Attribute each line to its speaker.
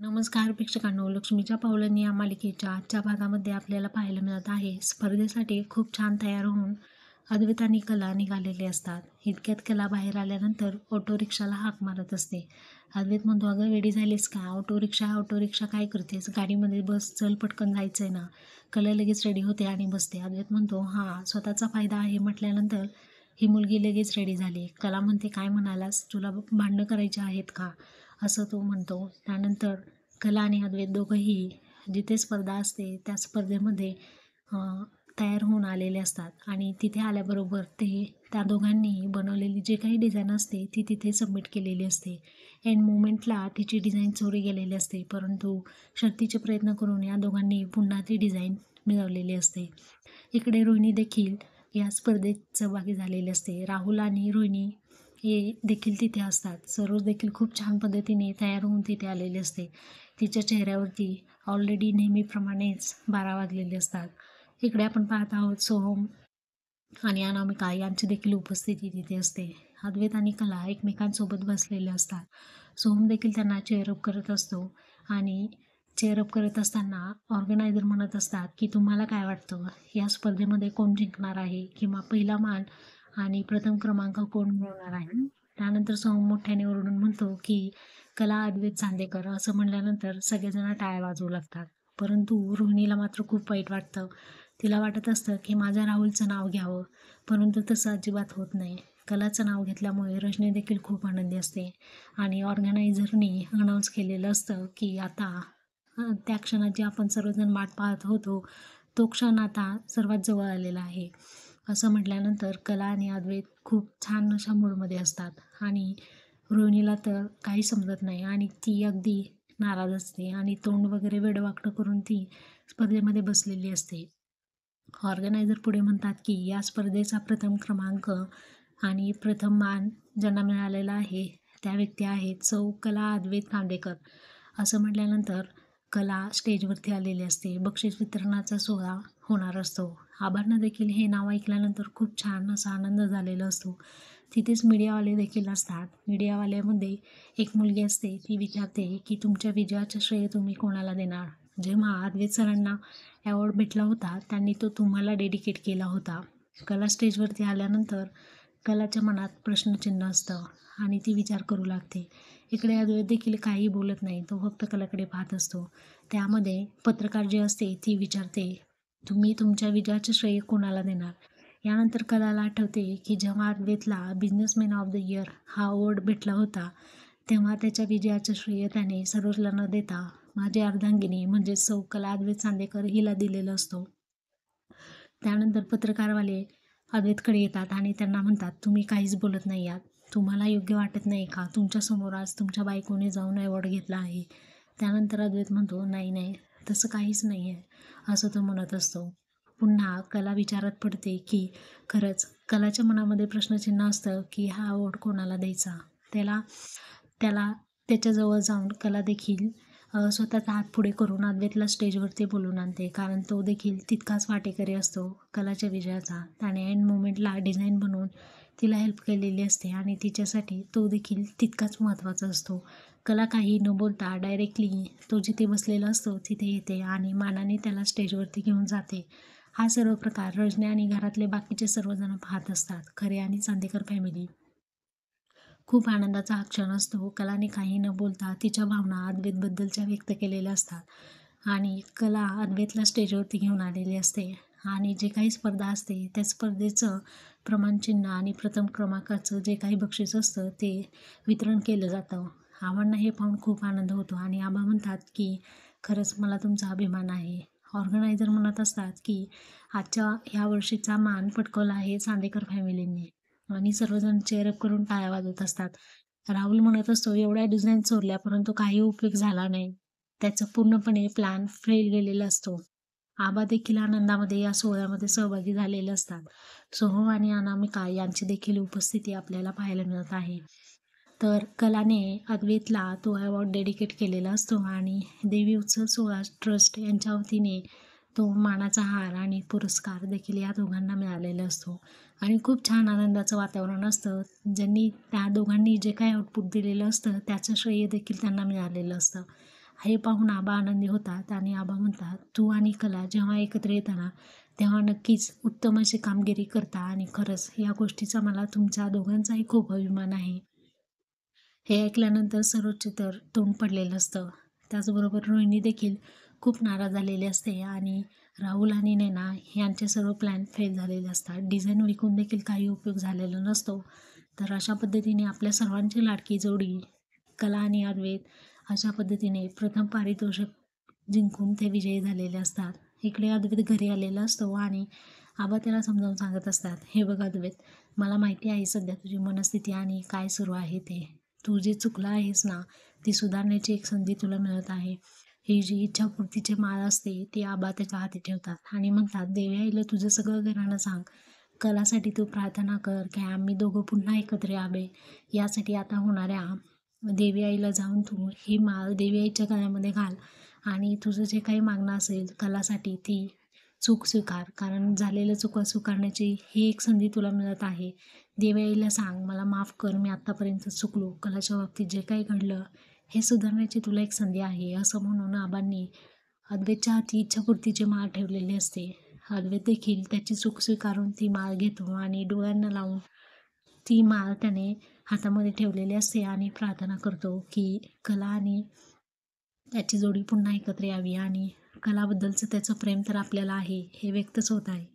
Speaker 1: नमस्कार प्रेक्षकांनो, लक्ष्मीच्या पावलांनी या मालिकेच्या आजच्या भागामध्ये आपल्याला पाहायला मिळत आहे. स्पर्धेसाठी खूप छान तयार होऊन अद्वैत आणि कला निघालेले असतात. इतक्यात कला बाहेर आल्यानंतर ऑटो रिक्षाला हाक मारत असते. अद्वैत म्हणतो, अगं वेडी झालीस का? ऑटो रिक्षा काय करतेस? गाडीमध्ये बस, चल पटकन जायचंय ना. कला लगेच रेडी होते आणि बसते. अद्वैत म्हणतो, हां स्वतःचा फायदा आहे म्हटल्यानंतर ही मुलगी लगेच रेडी झाली. कला म्हणते, काय म्हणालास? तुला भांडणं करायची आहेत का? असं तो म्हणतो. त्यानंतर कला आणि अद्वैत दोघंही जिथे स्पर्धा असते त्या स्पर्धेमध्ये तयार होऊन आलेले असतात आणि तिथे आल्याबरोबर त्या दोघांनी बनवलेली जे काही डिझाईन असते ती तिथे सबमिट केलेली असते. एंड मोमेंटला तिची डिझाईन चोरी गेलेली असते, परंतु शर्तीचे प्रयत्न करून या दोघांनी पुन्हा ती डिझाईन मिळवलेली असते. इकडे रोहिणी देखील या स्पर्धेत सहभागी झालेली असते. राहुल आणि रोहिणी हे देखील तिथे असतात. सरोज देखील खूप छान पद्धतीने तयार होऊन तिथे आलेली असते. तिच्या चेहऱ्यावरती ऑलरेडी नेहमीप्रमाणेच 12 वाजलेले असतात. इकडे आपण पाहत आहोत सोहम आणि अनामिका यांची देखील उपस्थिती तिथे असते. अद्वैत आणि कला एकमेकांसोबत बसलेले असतात. सोहम देखील त्यांना चेअरअप करत असतो आणि चेअरअप करत असताना ऑर्गनायझर म्हणत असतात की तुम्हाला काय वाटतं, या स्पर्धेमध्ये कोण जिंकणार आहे किंवा पहिला मान आणि प्रथम क्रमांक कोण मिळवणार आहे. त्यानंतर सोहम मोठ्याने ओरडून म्हणतो की कला अद्वैत चांदेकर. असं म्हणल्यानंतर सगळेजण टाळ्या वाजवू लागतात. परंतु रोहिणीला मात्र खूप वाईट वाटतं. तिला वाटत असतं की माझ्या राहुलचं नाव घ्यावं, परंतु तसं अजिबात होत नाही. कलाचं नाव घेतल्यामुळे रजनी देखील खूप आनंदी असते आणि ऑर्गनायझरनी अनाऊन्स केलेलं असतं की आता त्या क्षणाची आपण सर्वजण वाट पाहत होतो तो क्षण आता सर्वात जवळ आलेला आहे. असं म्हटल्यानंतर कला आणि अद्वैत खूप छान अशा मूडमध्ये असतात आणि रोहिणीला तर काही समजत नाही आणि ती अगदी नाराज असते आणि तोंड वगैरे वेडवाकडं करून ती स्पर्धेमध्ये बसलेली असते. ऑर्गनायझर पुढे म्हणतात की या स्पर्धेचा प्रथम क्रमांक आणि प्रथम मान ज्यांना मिळालेला आहे त्या व्यक्ती आहेत सौ कला अद्वैत खांडेकर. असं म्हटल्यानंतर कला स्टेजवरती आलेली असते. बक्षीस वितरणाचा सोहळा होणार असतो. आभांना देखील हे नाव ऐकल्यानंतर खूप छान असा आनंद झालेला असतो. तिथेच मीडियावाले देखील असतात. मीडियावाल्यामध्ये एक मुलगी असते. ती विचारते की तुमच्या विजयाचं श्रेय तुम्ही कोणाला देणार? जेव्हा अद्वैत सरांना अवॉर्ड भेटला होता त्यांनी तो तुम्हाला डेडिकेट केला होता. कला स्टेजवरती आल्यानंतर कलाच्या मनात प्रश्नचिन्ह असतं आणि ती विचार करू लागते. इकडे अद्वैत देखील काही बोलत नाही. तो फक्त कलाकडे पाहत असतो. त्यामध्ये पत्रकार जी असते ती विचारते, तुम्ही तुमच्या विजयाचे श्रेय कोणाला देणार? यानंतर कलाला आठवते की जेव्हा अद्वैतला बिझनेसमॅन ऑफ द इयर हा अवॉर्ड भेटला होता तेव्हा त्याच्या विजयाचं श्रेय त्याने सरोजला न देता माझी अर्धांगिनी म्हणजे सौ कला अद्वैत चांदेकर हिला दिलेलं असतो. त्यानंतर पत्रकारवाले अद्वैतकडे येतात आणि त्यांना म्हणतात, तुम्ही काहीच बोलत नाही आहात. तुम्हाला योग्य वाटत नाही का? तुमच्यासमोर आज तुमच्या बायकोने जाऊन अवॉर्ड घेतला आहे. त्यानंतर अद्वैत म्हणतो, नाही तसं काहीच नाही आहे, असं तो म्हणत असतो. पुन्हा कला विचारात पडते की खरंच कलाच्या मनामध्ये प्रश्नचिन्ह असतं की हा अवॉर्ड कोणाला द्यायचा. त्याला त्याला त्याच्याजवळ जाऊन कला देखील स्वतःचा हात पुढे करून अद्वैतला स्टेजवरती बोलवून आणते, कारण तो देखील तितकाच वाटेकरी असतो कलाच्या विजयाचा. त्याने एंड मोमेंटला डिझाईन बनवून तिला हेल्प केलेली असते आणि तिच्यासाठी तो देखील तितकाच महत्त्वाचा असतो. कला काही न बोलता डायरेक्टली तो जिथे बसलेला असतो तिथे येते आणि मानाने त्याला स्टेजवरती घेऊन जाते. हा सर्व प्रकार रजनी आणि घरातले बाकीचे सर्वजण पाहत असतात. खरे आणि चांदेकर फॅमिली खूप आनंदाचा हा क्षण असतो. कलाने काही न बोलता तिच्या भावना अद्वैतबद्दलच्या व्यक्त केलेल्या असतात आणि कला अद्वैतला स्टेजवरती घेऊन आलेली असते आणि जे काही स्पर्धा असते त्या स्पर्धेचं प्रमाणचिन्ह आणि प्रथम क्रमांकाचं जे काही बक्षीस असतं ते वितरण केलं जातं. आबांना हे पाहून खूप आनंद होतो आणि आबा म्हणतात की खरंच मला तुमचा अभिमान आहे. ऑर्गनायझर म्हणत असतात की आजच्या ह्या वर्षीचा मान पटकावला आहे चांदेकर फॅमिलींनी आणि सर्वजण चेअरअप करून टाळ्या वाजवत असतात. राहुल म्हणत असतो, एवढ्या डिझाईन चोरल्या परंतु काही उपयोग झाला नाही. त्याचं पूर्णपणे प्लॅन फेल गेलेला असतो. आबा देखील आनंदामध्ये या सोहळ्यामध्ये सहभागी झालेले असतात. सोहम आणि अनामिका यांची देखील उपस्थिती आपल्याला पाहायला मिळत आहे. तर कलाने अद्वैतला तो अवॉर्ड डेडिकेट केलेला असतो आणि देवी उत्सव सोहळा ट्रस्ट यांच्या वतीने तो मानाचा हार आणि पुरस्कार देखील या दोघांना मिळालेला असतो आणि खूप छान आनंदाचं वातावरण असतं. त्या दोघांनी जे काही आउटपुट दिलेलं असतं त्याचं श्रेय देखील त्यांना मिळालेलं असतं हे पाहून आबा आनंदी होतात आणि आबा म्हणतात, तू आणि कला जेव्हा एकत्र येताना तेव्हा नक्कीच उत्तम अशी कामगिरी करता आणि खरंच या गोष्टीचा मला तुमच्या दोघांचाही खूप अभिमान आहे. हे ऐकल्यानंतर सरोजचे तर तोंड पडलेलं असतं. त्याचबरोबर रोहिणी देखील खूप नाराज झालेली असते आणि राहुल आणि नैना यांचे सर्व प्लॅन फेल झालेले असतात. डिझाईन विकून देखील काही उपयोग झालेला नसतो. तर अशा पद्धतीने आपल्या सर्वांची लाडकी जोडी कला आणि अद्वैत अशा पद्धतीने प्रथम पारितोषिक जिंकून ते विजयी झालेले असतात. इकडे अद्वैत घरी आलेला असतो आणि आबा त्याला समजावून सांगत असतात, हे बघ अद्वैत, मला माहिती आहे सध्या तुझी मनस्थिती आणि काय सुरू आहे ते. तू जे चुकला आहेस ना, ती सुधारण्याची एक संधी तुला मिळत आहे. ही जी इच्छापूर्तीची माळ असते ती आबा त्याच्या हाती ठेवतात आणि म्हणतात, देवी आईला तुझं सगळं घराणं सांग. कलासाठी तू प्रार्थना कर की आम्ही दोघं पुन्हा एकत्र यावे. यासाठी आता होणाऱ्या देवी आईला जाऊन तू ही माळ देवी आईच्या गळ्यामध्ये घाल आणि तुझं जे काही मागणं असेल कलासाठी ती चूक स्वीकार. कारण झालेलं चुका स्वीकारण्याची ही एक संधी तुला मिळत आहे. देवी आईला सांग, मला माफ कर, मी आत्तापर्यंत चुकलो. कलाच्या बाबतीत जे काही घडलं हे सुधारण्याची तुला एक संधी आहे. असं म्हणून आबांनी अद्वैतच्या हाती इच्छापूर्तीची माळ ठेवलेली असते. अद्वैत देखील त्याची चूक स्वीकारून ती माळ घेतो आणि डोळ्यांना लावून ती माळ त्याने हातामध्ये ठेवलेली असते आणि प्रार्थना करतो की कला आणि त्याची जोडी पुन्हा एकत्र यावी आणि कलाबद्दलचं त्याचं प्रेम तर आपल्याला आहे हे व्यक्तच होत आहे.